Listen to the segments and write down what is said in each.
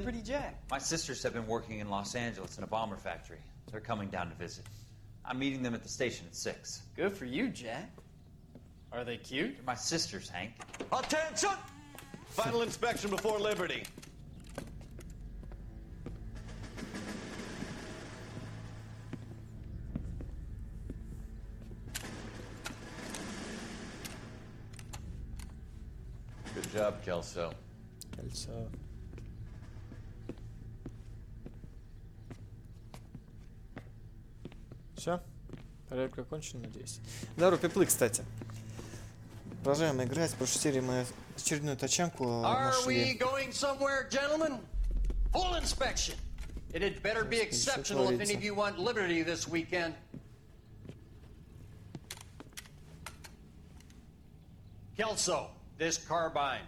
Liberty Jack? My sisters have been working in Los Angeles in a bomber factory. They're coming down to visit. I'm meeting them at the station at 6. Good for you, Jack. Are they cute? They're my sisters, Hank. Attention! Final inspection before Liberty. Good job, Kelso. Кольцо. Все? Проверка окончена, надеюсь. Здарова, пиплы, кстати. Продолжаем играть. В прошлой серии мы очередную тачанку нашли. Full inspection. It had better be exceptional if any of you want liberty this weekend. Kelso, this carbine.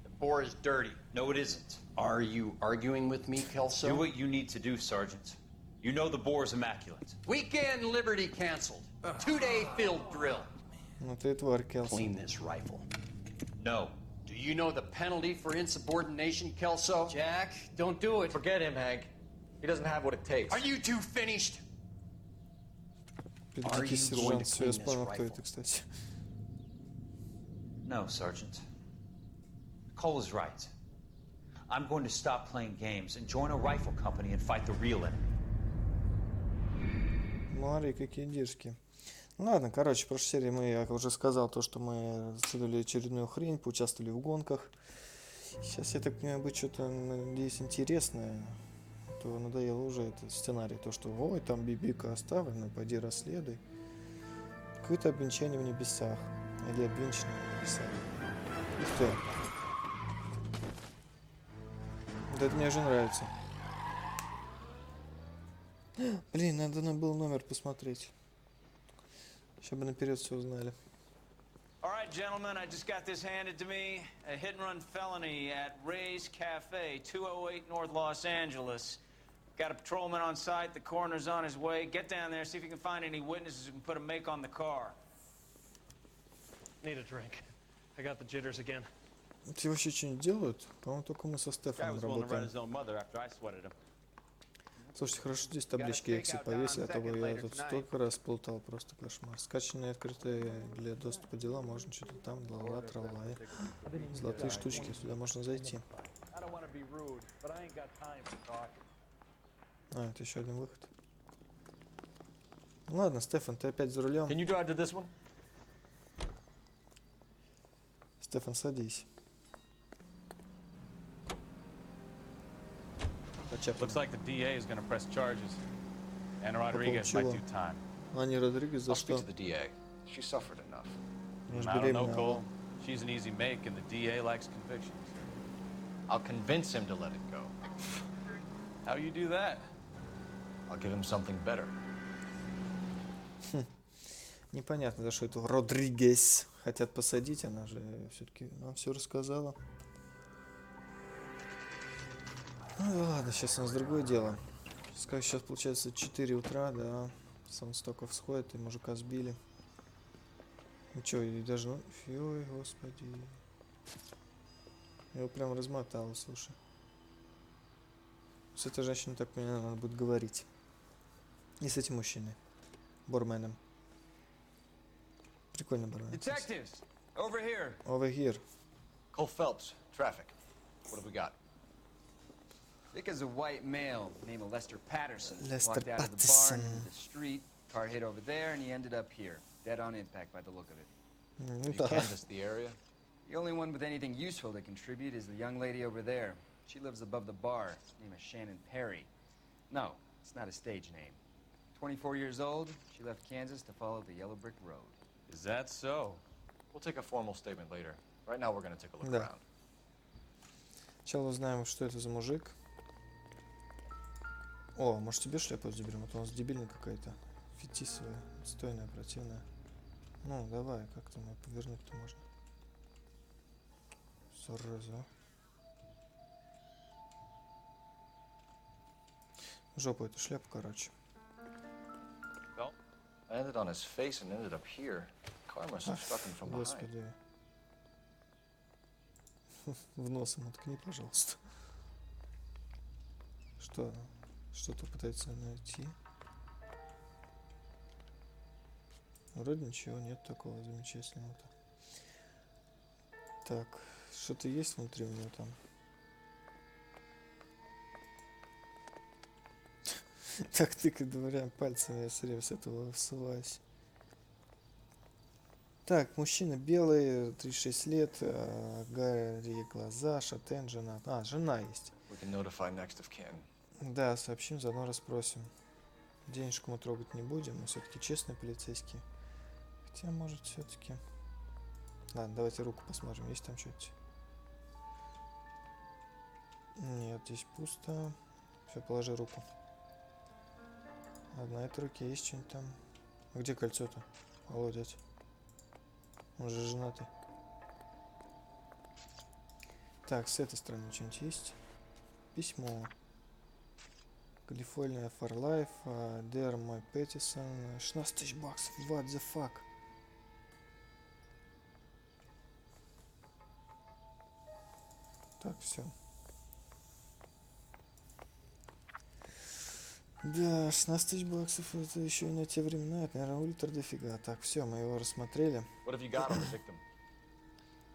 The bore is dirty. No, it isn't. Are you arguing with me, Kelso? Do what you need to do, Sergeant. You know the bore's immaculate. Weekend liberty canceled. 2-day field drill. Ну ты тварь, Келси. Clean this rifle. No. Do you know the penalty for insubordination, Kelso? Jack, don't do it. Forget him, Hank. He doesn't have what it takes. Are you two finished? Дикий сержант. Все, я вспомнил, кто это, кстати. No, Sergeant. Cole is right. I'm going to stop playing games and join a rifle company and fight the real enemy. Смотри, какие дерзкие. Ну ладно, короче, в прошлой серии мы, я уже сказал, то, что мы расследовали очередную хрень, поучаствовали в гонках. Сейчас, я так понимаю, будет что-то, надеюсь, интересное. То надоело уже этот сценарий, то, что ой, там бибика оставлена, пойди расследуй. Какое-то обвенчание в небесах. Или обвенчание в небесах. И кто? Да это мне уже нравится. Блин, надо было номер посмотреть. Сейчас бы наперед все узнали. All right, gentlemen, I just got this handed to me. A hit-and-run felony at Ray's Cafe, 208 North Los Angeles. Got a patrolman on site. The coroner's on his way. Get down there, see if you can find any witnesses who can put a make on the car. Need a drink. I got the jitters again. Эти вообще что-нибудь делают? По-моему, только мы со Стефаном работаем. Слушайте, хорошо, здесь таблички Экси повесили, а то бы я тут столько раз плутал, просто кошмар. Скачанные открытые для доступа дела, можно что-то там, ла-ла, трала. Золотые штучки, сюда можно зайти. А, это еще один выход. Ну ладно, Стефан, ты опять за рулем. Стефан, садись. Looks like the DA is going to press charges. And Rodriguez might do time. Ани Родригес за что? To the DA. She suffered enough. I don't know, Cole. She's an easy make, and the DA likes convictions. I'll convince him to let it go. How you do that? I'll give him something better. Непонятно, за что эту Родригес хотят посадить, она же все-таки нам все рассказала. Ну ладно, сейчас у нас другое дело. Сейчас получается 4 утра, да. Саундстока всходит, и мужика сбили. Ну чё, и даже... Ой, господи. Я его прям размотал, слушай. С этой женщиной, так понимаю, надо будет говорить. И с этим мужчиной. Борменом. Прикольно, бармен. Detectives, over here. Over here. Cole Phelps, traffic. What have we got? Thick as a white male named Lester Patterson. Lester Walked out of the Patterson. barn into the street. Car hit over there, and he ended up here, dead on impact by the look of it. Ну You да. canvassed the area? The only one with anything useful to contribute is the young lady over there. She lives above the bar. Her name is Shannon Perry. No, it's not a stage name. 24 years old, she left Kansas to follow the yellow brick road. Is that so? We'll take a formal statement later. Right now, we're going to take a look Да. around. Сначала узнаем, что это за мужик. О, может тебе шляпу заберем? А то у нас дебильная какая-то. Фетисовая, стойная, противная. Ну, давай, как там повернуть-то можно? Сразу. Жопу эту шляпу, короче. Well, I landed on his face and ended up here. Car must have struck him from behind. Господи. В нос ему ткни, пожалуйста. Что? Что-то пытается найти. Вроде ничего нет такого замечательного-то. Так, что-то есть внутри у него там? Так тыкать дверям пальцами, я все время с этого всываюсь. Так, мужчина белый, 36 лет, гарри глаза, шатен, жена. А, жена есть. We can notify next of kin. Да, сообщим, заодно расспросим. Денежку мы трогать не будем, мы все-таки честные полицейские. Хотя, может, все-таки... Ладно, давайте руку посмотрим, есть там что-то. Нет, здесь пусто. Все, положи руку. А на этой руке есть что-нибудь там. А где кольцо-то? Алло, дядь. Он же женатый. Так, с этой стороны что-нибудь есть? Письмо. Калифорния for life. Dear my Pettison. 16 тысяч баксов. What the fuck? Так, все. Да, 16 тысяч баксов, это еще и на те времена, это, наверное, ультра дофига. Так, все, мы его рассмотрели. What have you got on the victim?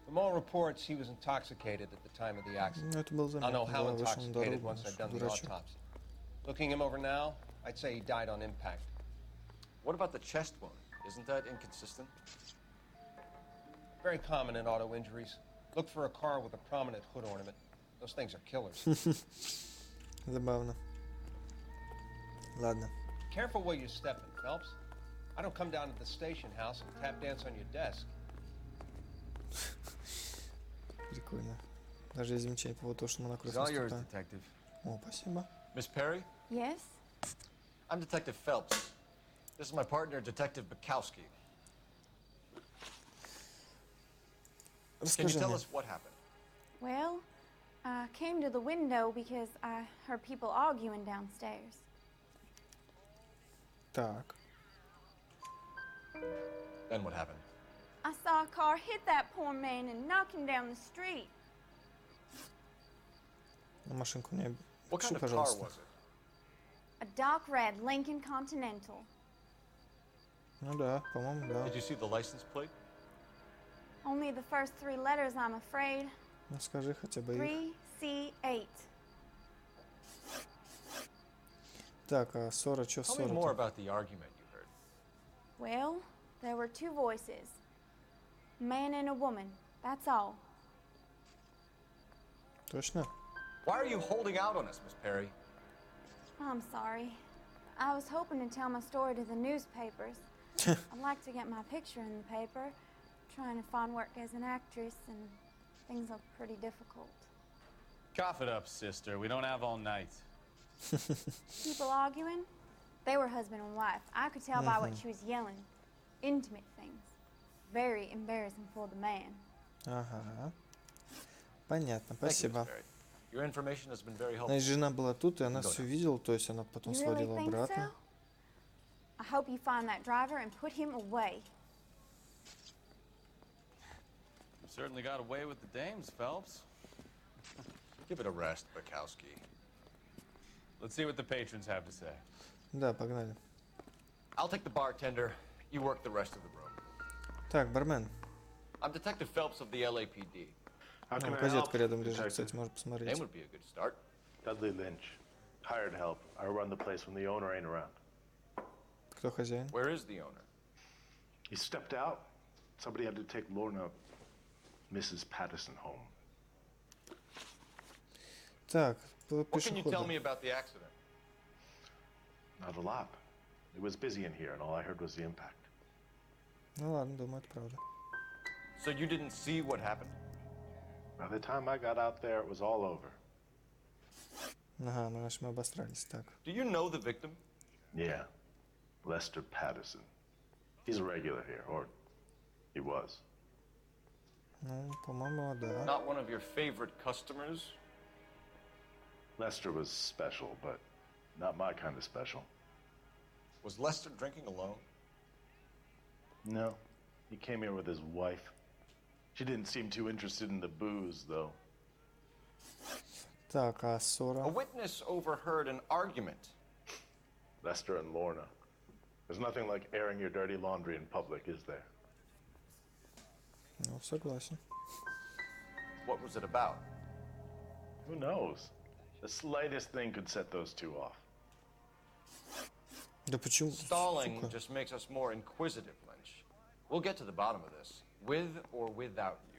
From all reports, he was intoxicated at the time of the accident. Ну, это был I'll know заметно, how да, вышел на intoxicated дорогу, once I've done the дурачок. autopsy. Looking him over now, I'd say he died on impact. What about the chest wound? Isn't that inconsistent? Very common in auto injuries. Look for a car with a prominent hood ornament. Those things are killers. Забавно. Ладно. Careful where you're stepping, Phelps. I don't come down to the station house and tap dance on your desk. Прикольно. Даже есть замечание по поводу того, что мы на кровь It's all yours, наступаем. Detective. О, спасибо. Miss Perry? Yes? I'm Detective Phelps. This is my partner, Detective Bukowski. Can you Расскажи tell мне. us what happened? Well, I came to the window because I heard people arguing downstairs. Так. Then what happened? I saw a car hit that poor man and knock him down the street. На машинку мне What пиши, kind of car пожалуйста. was it? A dark red Lincoln Continental. Ну да, по-моему, да. Did you see the license plate? Only the first three letters, I'm afraid. Ну скажи хотя бы их. 3C8. Так, а ссора, что Tell me more ссора-то? about the argument you heard. Well, there were two voices. A man and a woman. That's all. Точно? Why are you holding out on us, Miss Perry? I'm sorry. I was hoping to tell my story to the newspapers. I'd like to get my picture in the paper. Trying to find work as an actress, and things look pretty difficult. Cough it up, sister. We don't have all night. People arguing? They were husband and wife. I could tell by what she was yelling. Intimate things. Very embarrassing for the man. Ага. Понятно, Thank you, Miss спасибо. Perry. Your information has been very helpful. Значит, жена была тут, и она Да. все видела, то есть она потом You really свалила think обратно. so? I hope you find that driver and put him away. You certainly got away with the dames, Phelps. Give it a rest, Bukowski. Let's see what the patrons have to say. Да, погнали. I'll take the bartender. You work the rest of the room. Так, бармен. I'm Detective Phelps of the LAPD. How can Ну, I help, газетка рядом лежит, Detective? кстати, можно Name посмотреть. would be a good start. Dudley Lynch. Hired help. I run the place when the owner ain't around. Кто хозяин? Where is the owner? He stepped out. Somebody had to take Lorna, Mrs. Patterson, home. Так, по What can you tell пешеходу. me about the accident? Not a lot. It was busy in here, and all I heard was the impact. Ну ладно, думаю, это правда. So you didn't see what happened? By the time I got out there, it was all over. Ага, ну значит мы обосрались. Так. Do you know the victim? Yeah. Lester Patterson. He's a regular here, or he was. Ну, по-моему, да. Not one of your favorite customers? Lester was special, but not my kind of special. Was Lester drinking alone? No. He came here with his wife. She didn't seem too interested in the booze, though. Так, а A ссора? witness overheard an argument. Lester and Lorna. There's nothing like airing your dirty laundry in public, is there? Ну, согласен. What was it about? Who knows? The slightest thing could set those two off. Да почему? Stalling Сука. just makes us more inquisitive, Lynch. We'll get to the bottom of this, with or without you.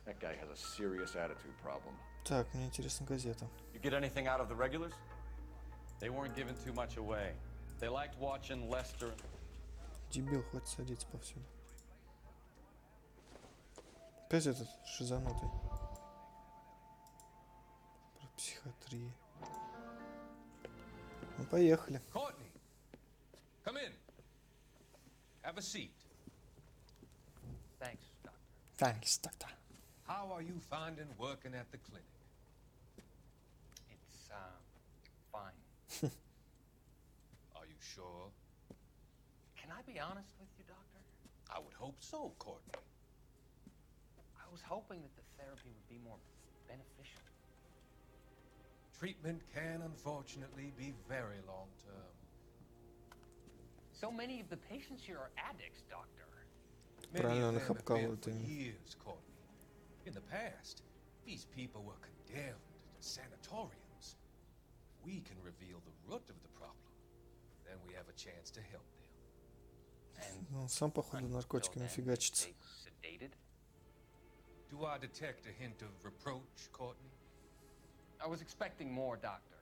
That guy has a serious attitude problem. Так, мне интересна газета. You get anything out of the regulars? They weren't giving too much away. They liked watching Lester. Дебил, хватит садиться повсюду. Опять этот шизанутый. Про психиатрию. Ну, поехали. Courtney, come in. Have a seat. Thanks, Doctor. Thanks, doctor. How are you finding working at the clinic? It's, fine. Are you sure? Can I be honest with you, Doctor? I would hope so, Courtney. I was hoping that the therapy would be more beneficial. Treatment can unfortunately be very long-term. So many of the patients here are addicts, Doctor. Many Правильно, он of их them have been обкалывает for ими. years, Courtney. In the past, these people were condemned to sanatoriums. If we can reveal the root of the problem, then we have a chance to help them. And Ну, он сам, походу, наркотиками until then, фигачится. stay sedated. Do I detect a hint of reproach, Courtney? I was expecting more, Doctor.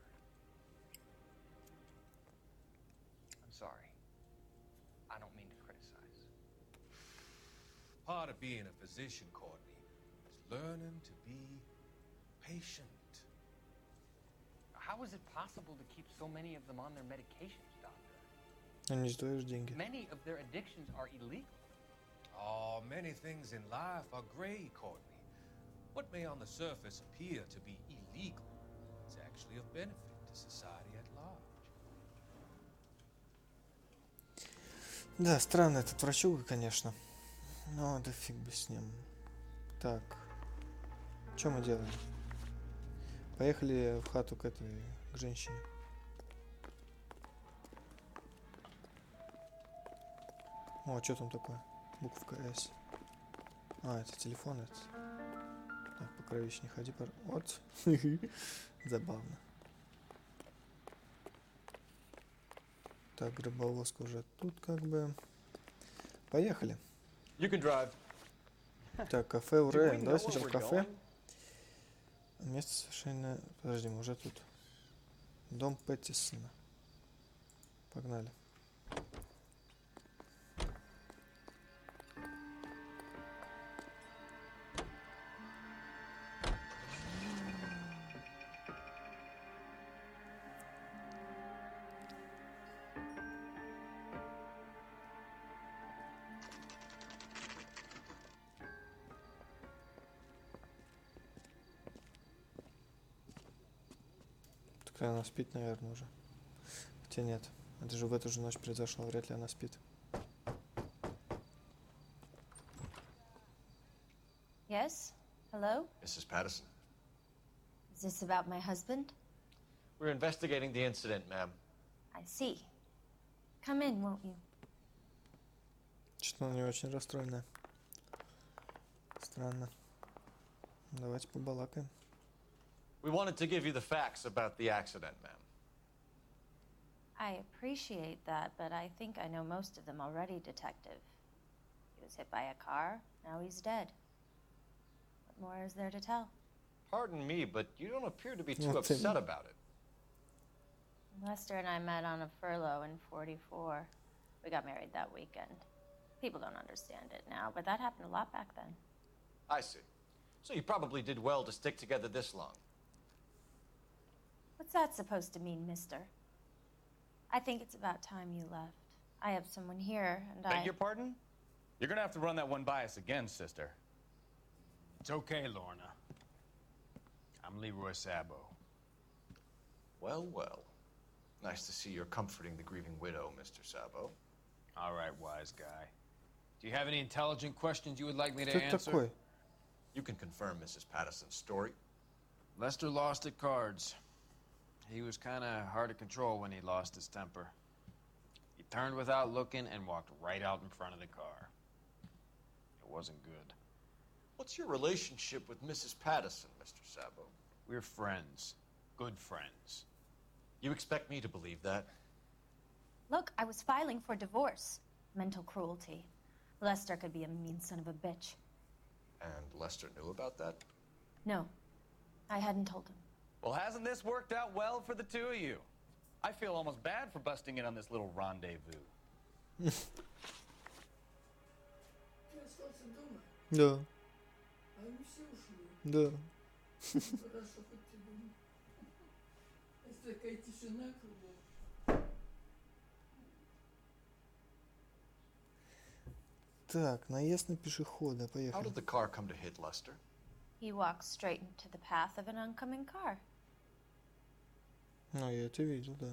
I'm sorry. I don't mean to criticize. Part of being a physician, Courtney, is learning to be patient. How is it possible to keep so many of them on their medications, Doctor? Ну, не сдаешь деньги. Many of their addictions are illegal. Oh, many things in life are gray, Courtney. What may on the surface appear to be illegal is actually of benefit to society at large. Да, странно этот врачуга, конечно. Но да фиг бы с ним. Так. Что мы делаем? Поехали в хату к этой, к женщине. О, а что там такое? Буковка S. А, это телефон этот. Так, по кровищ не ходи, вот. Забавно. Так, гробовозка уже тут как бы. Поехали. You can drive. Так, кафе Уре. Давай сначала в кафе. Место совершенно... Подожди, мы уже тут. Дом Пэттисона. Погнали. Такая она спит, наверное, уже. Хотя нет. Это же в эту же ночь произошло. Вряд ли она спит. Yes? Hello? Mrs. Patterson. Is this about my husband? We're investigating the incident, ma'am. I see. Come in, won't you? Что-то она не очень расстроенная. Странно. Давайте побалакаем. We wanted to give you the facts about the accident, ma'am. I appreciate that, but I think I know most of them already, Detective. He was hit by a car, now he's dead. What more is there to tell? Pardon me, but you don't appear to be too Nothing. upset about it. Lester and I met on a furlough in '44. We got married that weekend. People don't understand it now, but that happened a lot back then. I see. So you probably did well to stick together this long. What's that supposed to mean, mister? I think it's about time you left. I have someone here, and Beg your pardon? You're gonna have to run that one by us again, sister. It's okay, Lorna. I'm Leroy Sabo. Well, well. Nice to see you're comforting the grieving widow, Mr. Sabo. All right, wise guy. Do you have any intelligent questions you would like me to Кто это answer? такой? You can confirm Mrs. Patterson's story. Lester lost at cards. He was kind of hard to control when he lost his temper. He turned without looking and walked right out in front of the car. It wasn't good. What's your relationship with Mrs. Patterson, Mr. Sabo? We're friends. Good friends. You expect me to believe that? Look, I was filing for divorce. Mental cruelty. Lester could be a mean son of a bitch. And Lester knew about that? No, I hadn't told him. Well, hasn't this worked out well for the two of you? I feel almost bad for busting in on this little rendezvous. Да. Да. Так, наезд на пешехода. How Поехали. did the car come to hit Lester? He walked straight into the path of an oncoming car. Ну, я это видел, да.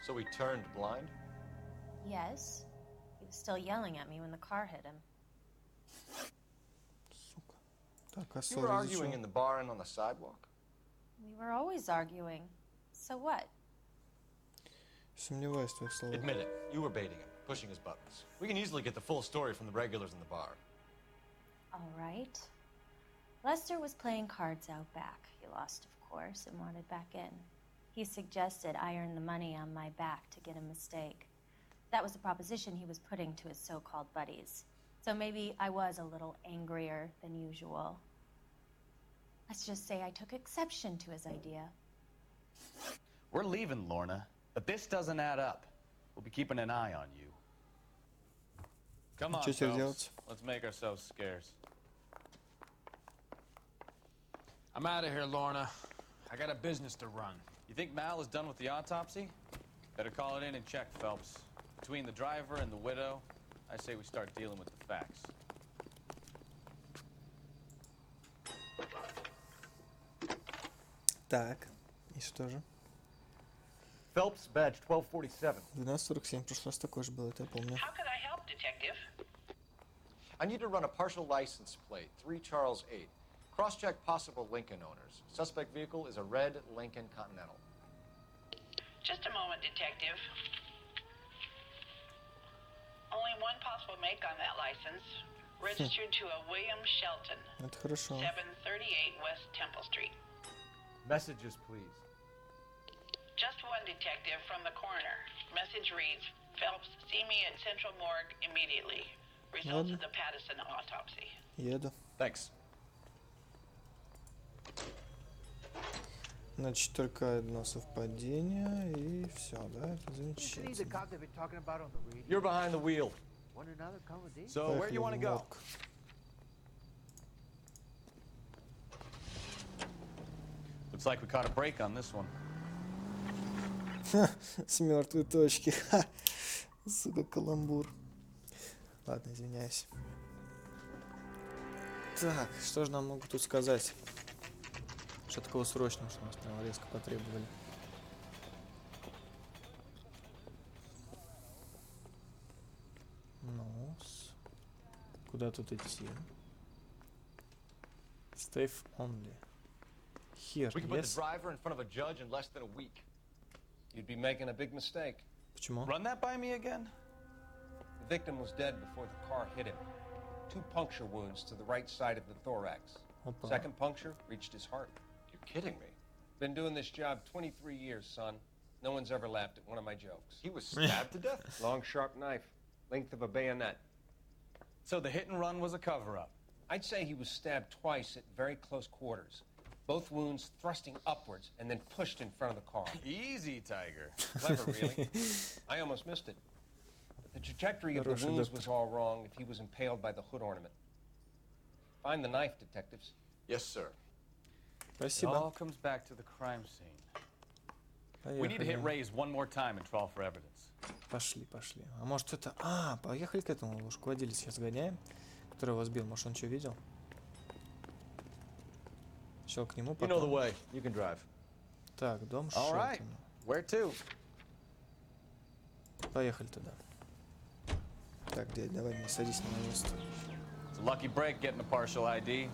So he turned blind? Yes. He was still yelling at me when the car hit him. Сука. Так, а You were ссора из-за arguing чего? in the bar and on the sidewalk? We were always arguing. So what? Сомневаюсь в твоих словах. Admit it. You were baiting him, pushing his buttons. We can easily get the full story from the regulars in the bar. All right. Lester was playing cards out back. He lost, of course, and wanted back in. He suggested I earn the money on my back to get a mistake. That was the proposition he was putting to his so-called buddies. So maybe I was a little angrier than usual. Let's just say I took exception to his idea. We're leaving, Lorna, but this doesn't add up. We'll be keeping an eye on you. Come on, Что теперь Phelps. делать? Let's make ourselves scarce. I'm out of here, Lorna. I got a business to run. You think Mal is done with the autopsy? Better call it in and check, Phelps. Between the driver and the widow, I say we start dealing with the facts. Так, и что же? Phelps, badge 1247. 12:47, в прошлый раз такой же был, это я помню. How can I help, Detective? I need to run a partial license plate, 3 Charles 8. Cross-check possible Lincoln owners. Suspect vehicle is a red Lincoln Continental. Just a moment, Detective. Only one possible make on that license. Registered to a William Shelton. Это хорошо. 738 West Temple Street. Messages, please. Just one, Detective, from the coroner. Message reads, Phelps, see me at Central Morgue immediately. Results of the Patterson autopsy. Еду. Thanks. Значит, только одно совпадение, и все, да? Это замечательно. You're behind the wheel. So, where do you want to go? Looks like we caught a break on this one. С мертвой точки. Ха. Сука, каламбур. Ладно, извиняюсь. Так, что же нам могут тут сказать? Что такого срочного, что нас прямо резко потребовали? Ну, куда тут идти? Stay only. Here, We can put the yes? driver in front of a judge in less than a week. You'd be making a big mistake. Почему? Run that by me again? The victim was dead before the car hit him. 2 puncture wounds to the right side of the thorax. Опа. Second puncture reached his heart. You're kidding me. Been doing this job 23 years, son. No one's ever laughed at one of my jokes. He was stabbed to death? Long, sharp knife, length of a bayonet. So the hit and run was a cover-up. I'd say he was stabbed twice at very close quarters. Both wounds thrusting upwards and then pushed in front of the car. Easy, Tiger. Clever, really. I almost missed it. But the trajectory of the Хороший wounds доктор. was all wrong if he was impaled by the hood ornament. Find the knife, detectives. Yes, sir. It Спасибо. all comes back to the crime scene. We need to hit Поехали. Ray's one more time and 12 for evidence. Пошли, пошли. А может это... А, поехали к этому лужку-владельцу сейчас гоняем, который вас бил. Может он что видел? Все, к нему You know the потом. way. You can drive. Так, дом All right. Шелтона. Where to? Поехали туда. Так, дядь, давай не садись на мое место. It's a lucky break getting a partial ID.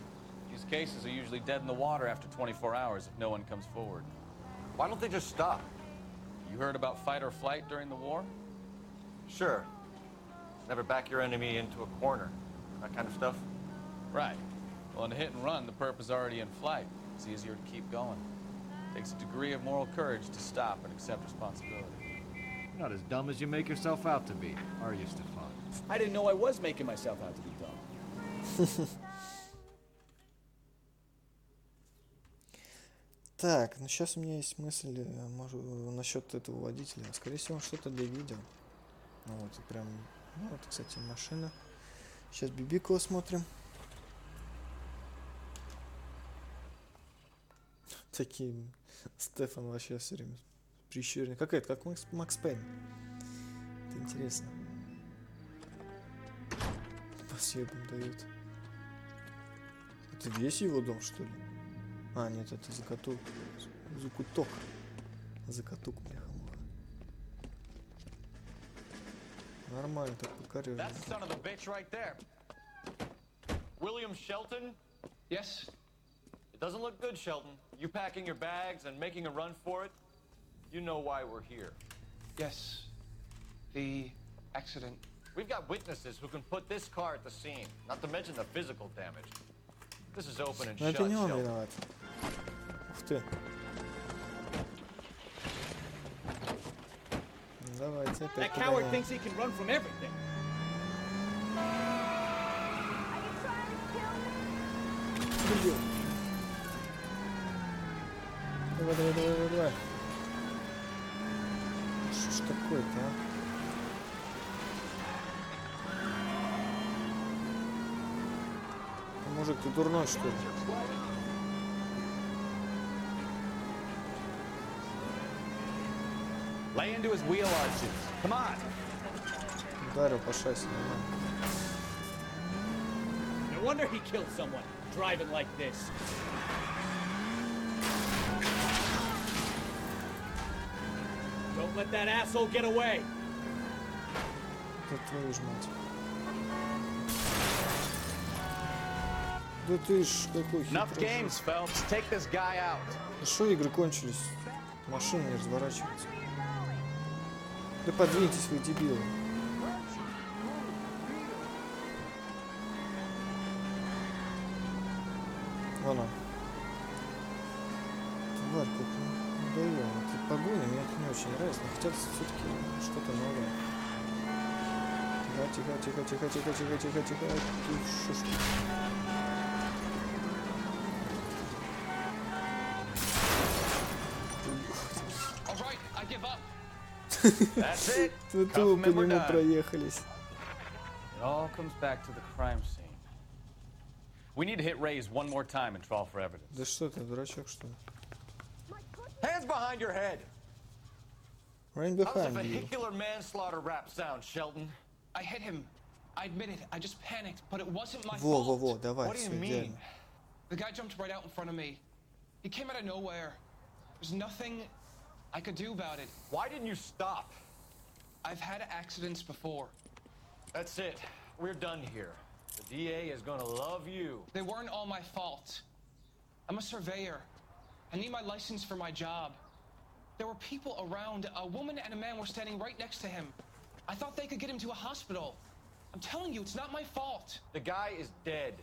These cases are usually dead in the water after 24 hours if no one comes forward. Why don't they just stop? You heard about fight or flight during the war? Sure. Never back your enemy into a corner. That kind of stuff. Right. Well, in a hit and run, the perp is already in flight. It's easier to keep going. Takes a degree of moral courage to stop and accept responsibility. You're not as dumb as you make yourself out to be, are you, Stefan? I didn't know I was making myself out to be dumb. Так, ну сейчас у меня есть мысль, может, насчет этого водителя. Скорее всего, он что-то довидел. Ну вот, и прям, ну вот, кстати, машина. Сейчас Бибикова смотрим. Такие, Стефан вообще все время прищуренный. Какая-то, как Макс Пейн. Это интересно. По съебам дают. Это весь его дом, что ли? А, нет, это закуток. Закуток, бляха-муха. Нормально так покорил. That's the son of a bitch right there. William Shelton? Yes? It doesn't look good, Shelton. You packing your bags and making a run for it? You know why we're here. Yes. The accident. We've got witnesses who can put this car at the scene, not to mention the physical damage. This is open and Но shut, это не он Shelton. виноват. Ух ты. Давайте опять That coward погоняем. thinks he can run from everything. Блин. Давай. Что ж такое-то, а? Мужик, ты дурной, что ли? Lay into his wheel arches. Come on. Ударил по шасси, нормально. No wonder he killed someone, driving like this. Don't let that asshole get away. Да твою ж мать. Да ты ж какой Enough хитрый. games, Phelps. Take this guy out. Да что игры кончились? Машина не разворачивается. Да подвиньтесь вы, дебилы. Вон он. Тварь, как надоело. Эти погони мне это не очень нравится, но хотят все-таки что-то новое. Тихо. Ты шо ж That's it. Вы Cuff тупо him по and we're нему done. проехались. It all comes back to the crime scene. We need to hit Ray's one more time and trawl for evidence. Да что ты, дурачок, что ли? Hands behind your head. Right How does a behind you. vehicular manslaughter rap sound, Shelton? I hit him. I admit it. I just panicked, but it wasn't my Во, fault. давай, What do you все mean? идеально. The guy jumped right out in front of me. He came out of nowhere. There's nothing I could do about it. Why didn't you stop? I've had accidents before. That's it. We're done here. The DA is gonna love you. They weren't all my fault. I'm a surveyor. I need my license for my job. There were people around. A woman and a man were standing right next to him. I thought they could get him to a hospital. I'm telling you, it's not my fault. The guy is dead,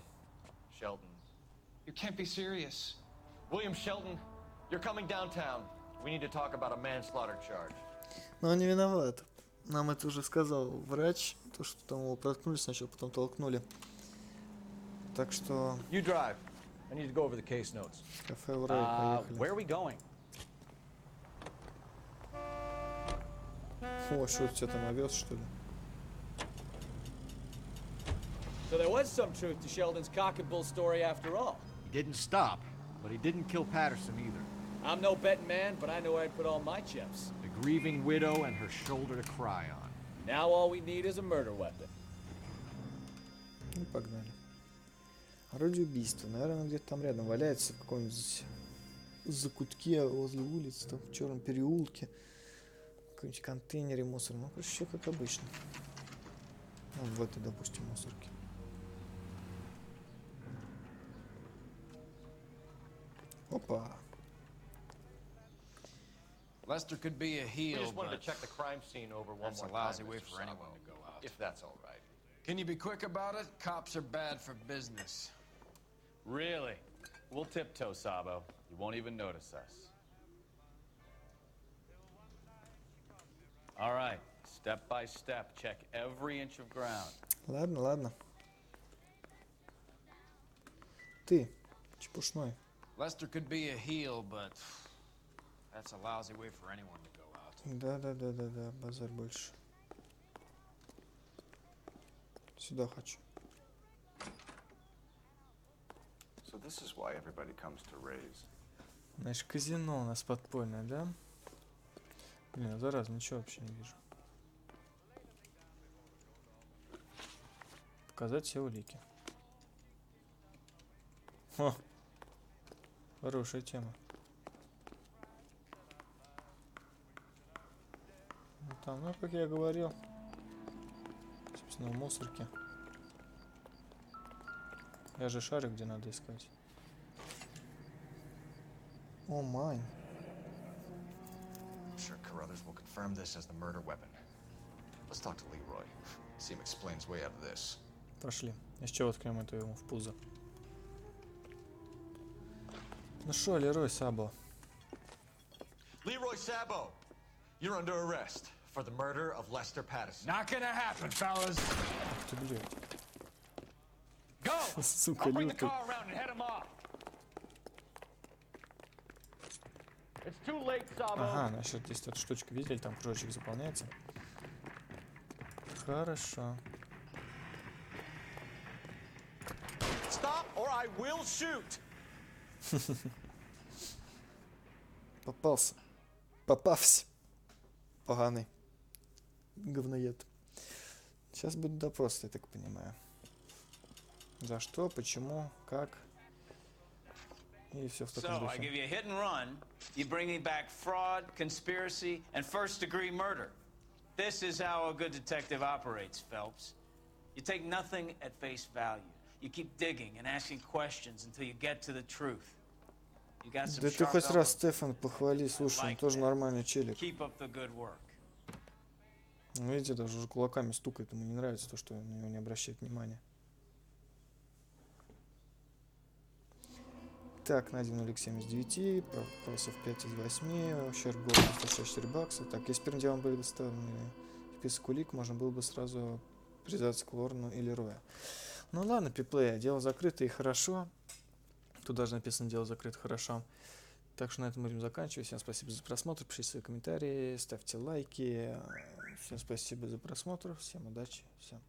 Shelton. You can't be serious. William Shelton, you're coming downtown. We need to talk about a manslaughter charge. Но он не виноват. Нам это уже сказал врач, то, что там его проткнули сначала, потом толкнули. Так что... You drive. I need to go over the case notes. Кафе в рай, поехали. Where are we going? О, что тебя там овес, что ли? So there was some truth to Sheldon's cock and bull story after all. He didn't stop, but he didn't kill Patterson either. I'm no betting man, but I know where I'd put all my chips. The grieving widow and her shoulder to cry on. Now all we need is a murder weapon. Ну, погнали. Орудие убийства. Наверное, где-то там рядом валяется, в каком-нибудь закутке возле улицы, там, в черном переулке. В каком-нибудь контейнере мусора. Ну, короче, все как обычно. Ну, в этой, допустим, мусорке. Опа. Lester could be a We heel, just wanted but to check the crime scene over one that's more a time, lousy way Mr. for anyone Sabo, to go out. if that's all right. Can you be quick about it? Cops are bad for business. Really? We'll tiptoe, Sabo. You won't even notice us. All right, step by step, check every inch of ground. Ладно, ладно. Ты, чепушной. Lester could be a heel, but that's a lousy way for anyone to go out. Да, базар больше. Сюда хочу. So this is why everybody comes to Ray's. Значит, казино у нас подпольное, да? Блин, зараза, ничего вообще не вижу. Показать все улики. О, хорошая тема. Ну, там, ну, как я говорил, собственно, в мусорке. Я же шарик, где надо искать. О, май. I'm sure Carruthers will confirm this as the murder weapon. Let's talk to Leroy. See him explain his way out of this. Пошли. Из чего ткнем это ему в пузо? Ну шо, Лерой Сабо. Leroy Sabo, you're under arrest for the murder of Lester Patterson. Not gonna happen, fellas. Ух ты, блядь. Go! Сука, I'll bring the лютый. car around and head him off. It's too late, Sabo. Ага, значит, здесь эта штучка, видели, там кружочек заполняется. Хорошо. Stop or I will shoot. Попался. Попався. Поганый. Говноед. Сейчас будет допрос, я так понимаю. За что, почему, как. И все в таком So, I give духе. you a hit and run, you bring me back fraud, conspiracy, and first-degree murder. This is how a good detective operates, Phelps. You take nothing at face value. You keep digging and asking questions until you get to the truth. You got some Да ты sharp хоть раз elbows. Стефан похвали, слушай, он тоже нормальный челик. Keep up the good work. Ну, видите, даже уже кулаками стукает, ему не нравится то, что на него не обращает внимания. Так, найдено улик 7 из 9, вопросов 5 из 8, ущерб городу 164 бакса. Так, если первым делом были доставлены список улик, можно было бы сразу привязаться к Лорну или Роя. Ну ладно, пиплея, дело закрыто и хорошо. Тут даже написано «дело закрыто хорошо». Так что на этом будем заканчивать. Всем спасибо за просмотр, пишите свои комментарии, ставьте лайки. Всем спасибо за просмотр, всем удачи, всем.